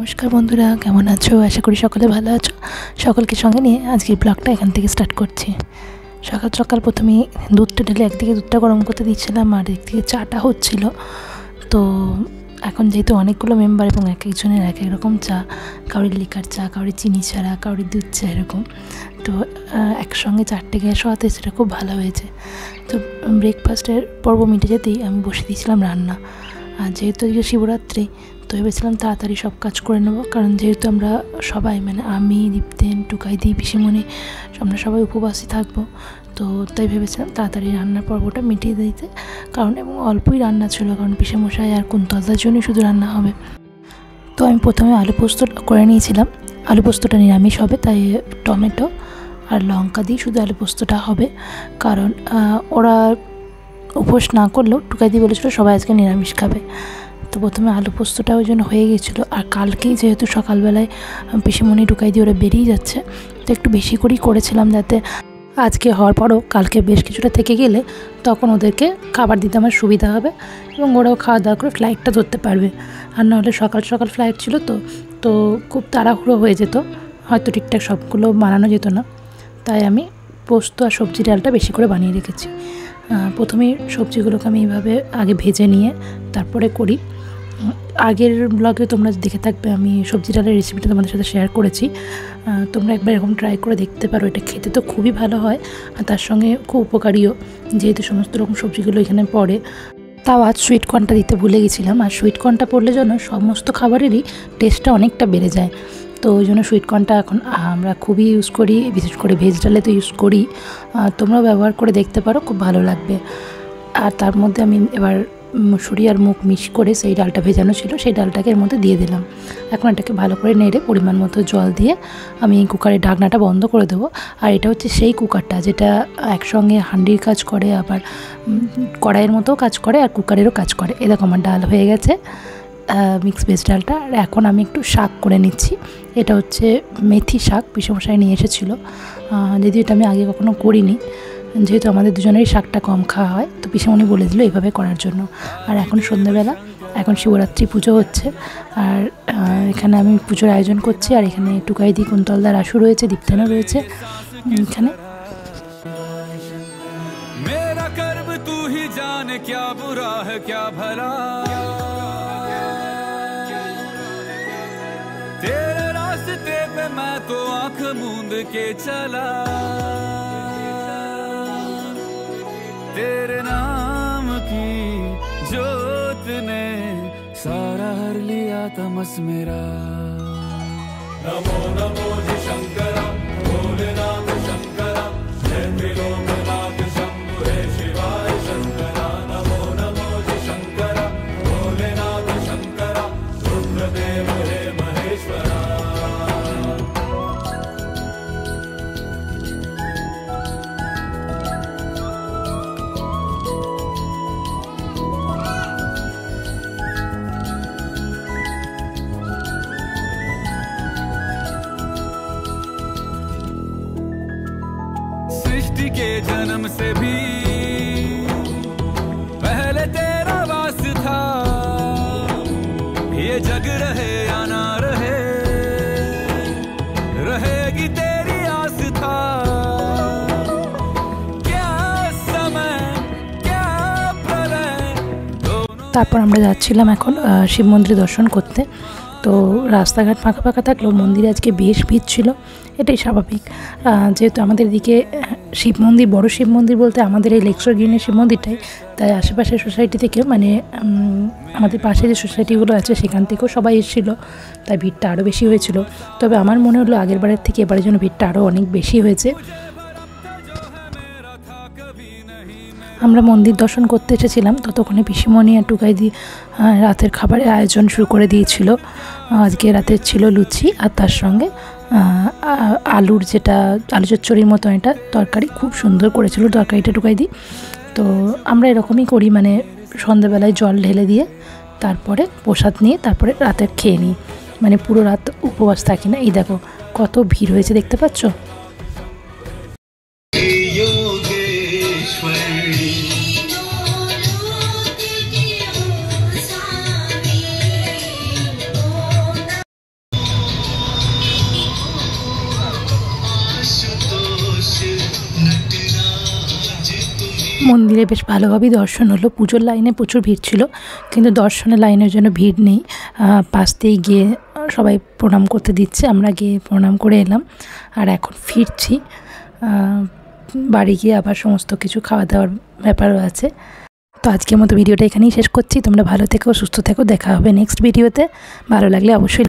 নমস্কার বন্ধুরা, কেমন আছো? আশা করি সকলে ভালো আছো। সকলকে সঙ্গে নিয়ে আজকের ব্লগটা এখান থেকে স্টার্ট করছি। সকাল সকাল প্রথমে দুধটা ঢেলে একদিকে দুধটা গরম করতে দিচ্ছিলাম আর একদিকে চাটা হচ্ছিল। তো এখন যেহেতু অনেকগুলো মেম্বার এবং এক একজনের এক এক রকম চা, কারোর লিকার চা, কারোর চিনি ছাড়া, কারোর দুধ চা, এরকম। তো একসঙ্গে 4টে গ্যাস হওয়াতে সেটা খুব ভালো হয়েছে। তো ব্রেকফাস্টের পর্ব মিটে যেতেই আমি বসে দিয়েছিলাম রান্না। আর যেহেতু শিবরাত্রি, তো ভেবেছিলাম তাড়াতাড়ি সব কাজ করে নেবো, কারণ যেহেতু আমরা সবাই আমি, দীপ্তেন, টুকাইদি, পিসিমণি আমরা সবাই উপবাসী থাকবো। তো তাই ভেবেছিলাম তাড়াতাড়ি রান্নার পর্বটা মিটিয়ে দিতে, কারণ এবং অল্পই রান্না ছিল, কারণ পিসেমশাই আর কুন্তলদার জন্যই শুধু রান্না হবে। তো আমি প্রথমে আলু পোস্ত করে নিয়েছিলাম। আলু পোস্তটা নিরামিষ হবে, তাই টমেটো আর লঙ্কা দিয়ে শুধু আলু পোস্তটা হবে, কারণ ওরা উপোস না করলেও টুকাইদি বলেছিল সবাই আজকে নিরামিষ খাবে। তো প্রথমে আলু পোস্তটা ওই জন্য হয়ে গেছিলো। আর কালকেই যেহেতু সকালবেলায় পিসিমণি টুকাইদি ওরা বেরিয়ে যাচ্ছে, তো একটু বেশি করেই করেছিলাম, যাতে আজকে হওয়ার পরও কালকে বেশ কিছুটা থেকে গেলে তখন ওদেরকে খাবার দিতে আমার সুবিধা হবে এবং ওরাও খাওয়া দাওয়া করে ফ্লাইটটা ধরতে পারবে। আর নাহলে সকাল সকাল ফ্লাইট ছিল, তো খুব তাড়াহুড়ো হয়ে যেত, হয়তো ঠিকঠাক সবগুলো বানানো যেত না। তাই আমি পোস্ত আর সবজি ডালটা বেশি করে বানিয়ে রেখেছি। প্রথমে সবজিগুলোকে আমি এইভাবে আগে ভেজে নিয়ে তারপরে করি। আগের ব্লগে তোমরা দেখে থাকবে, আমি সবজি ডালের রেসিপিটা তোমাদের সাথে শেয়ার করেছি। তোমরা একবার এরকম ট্রাই করে দেখতে পারো। এটা খেতে তো খুবই ভালো হয় আর তার সঙ্গে খুব উপকারীও, যেহেতু সমস্ত রকম সবজিগুলো এখানে পড়ে। তাও আজ সুইট কর্নটা দিতে ভুলে গেছিলাম। আর সুইট কর্নটা পড়লে যেন সমস্ত খাবারেরই টেস্টটা অনেকটা বেড়ে যায়। তো ওই জন্য সুইট কর্নটা এখন আমরা খুবই ইউজ করি, বিশেষ করে ভেজ ডালে তো ইউজ করি। তোমরাও ব্যবহার করে দেখতে পারো, খুব ভালো লাগবে। আর তার মধ্যে আমি এবার মুসুরি আর মুগ মিক্স করে সেই ডালটা ভেজানো ছিল, সেই ডালটাকে এর মধ্যে দিয়ে দিলাম। এখন এটাকে ভালো করে নেড়ে পরিমাণ মতো জল দিয়ে আমি কুকারের ঢাকনাটা বন্ধ করে দেবো। আর এটা হচ্ছে সেই কুকারটা যেটা একসঙ্গে হাঁডির কাজ করে, আবার কড়াইয়ের মতোও কাজ করে আর কুকারেরও কাজ করে। এরকম আমার ডাল হয়ে গেছে, মিক্স ভেজ ডালটা। আর এখন আমি একটু শাক করে নিচ্ছি। এটা হচ্ছে মেথি শাক, পিসেমশাই নিয়ে এসেছিলো, যদিও এটা আমি আগে কখনো করিনি। যেহেতু আমাদের দুজনেরই শাকটা কম খাওয়া হয়, তো পিসেমণি বলে দিল এইভাবে করার জন্য। আর এখন সন্ধ্যেবেলা, এখন শিবরাত্রি পুজো হচ্ছে, আর এখানে আমি পুজোর আয়োজন করছি। আর এখানে টুকাইদি, কুন্তলদার আশু রয়েছে, দীপ্তেনও রয়েছে এখানে। तेरे नाम की जोत ने सारा हर लिया तमस मेरा। नमो नमो जी शंकरा, भोलेनाथ शंकरा, जय त्रिलोकनाथ शंभु हे शिवाय शंकरा। नमो नमो जी शंकरा, भोलेनाथ शंकरा, रुद्रदेव हे महेश्वरा। सृष्टि के जन्म से भी पहले तेरा वास था, ये जग रहे या ना रहे, रहेगी तेरी आस था। क्या समय क्या प्रलय। তারপর আমরা যাচ্ছিলাম এখন শিব মন্দিরে দর্শন করতে। তো রাস্তাঘাট ফাঁকা ফাঁকা থাকলেও মন্দিরে আজকে বেশ ভিড় ছিল, এটাই স্বাভাবিক। যেহেতু আমাদের এদিকে শিব মন্দির, বড় শিব মন্দির বলতে আমাদের এই লেকশোর গ্রিনের শিব মন্দিরটাই, তাই আশেপাশের সোসাইটি থেকে আমাদের পাশে যে সোসাইটিগুলো আছে সেখান থেকেও সবাই এসেছিলো, তাই ভিড়টা আরও বেশি হয়েছিল। তবে আমার মনে হলো আগের বারের থেকে এবারের জন্য ভিড়টা আরও অনেক বেশি হয়েছে। আমরা মন্দির দর্শন করতে এসেছিলাম, ততক্ষণে পিসিমণি আর টুকাইদি রাতের খাবারের আয়োজন শুরু করে দিয়েছিল। আজকে রাতের ছিল লুচি আর তার সঙ্গে আলুর, যেটা আলু চচ্চড়ির মতো এটা তরকারি, খুব সুন্দর করেছিল তরকারিটা টুকাইদি। তো আমরা এরকমই করি, সন্ধ্যাবেলায় জল ঢেলে দিয়ে তারপরে প্রসাদ নিয়ে তারপরে রাতের খেয়ে নিই, পুরো রাত উপবাস থাকি না। এই দেখো কত ভিড় হয়েছে, দেখতে পাচ্ছ। মন্দিরে বেশ ভালোভাবেই দর্শন হলো। পুজোর লাইনে প্রচুর ভিড় ছিল, কিন্তু দর্শনের লাইনের জন্য ভিড় নেই। পাশ দিয়ে গিয়ে সবাই প্রণাম করতে দিচ্ছে, আমরা গিয়ে প্রণাম করে এলাম। আর এখন ফিরছি, বাড়ি গিয়ে আবার সমস্ত কিছু খাওয়া দাওয়ার ব্যাপারও আছে। তো আজকের মতো ভিডিওটা এখানেই শেষ করছি। তোমরা ভালো থেকো, সুস্থ থেকো, দেখা হবে নেক্সট ভিডিওতে। ভালো লাগলে অবশ্যই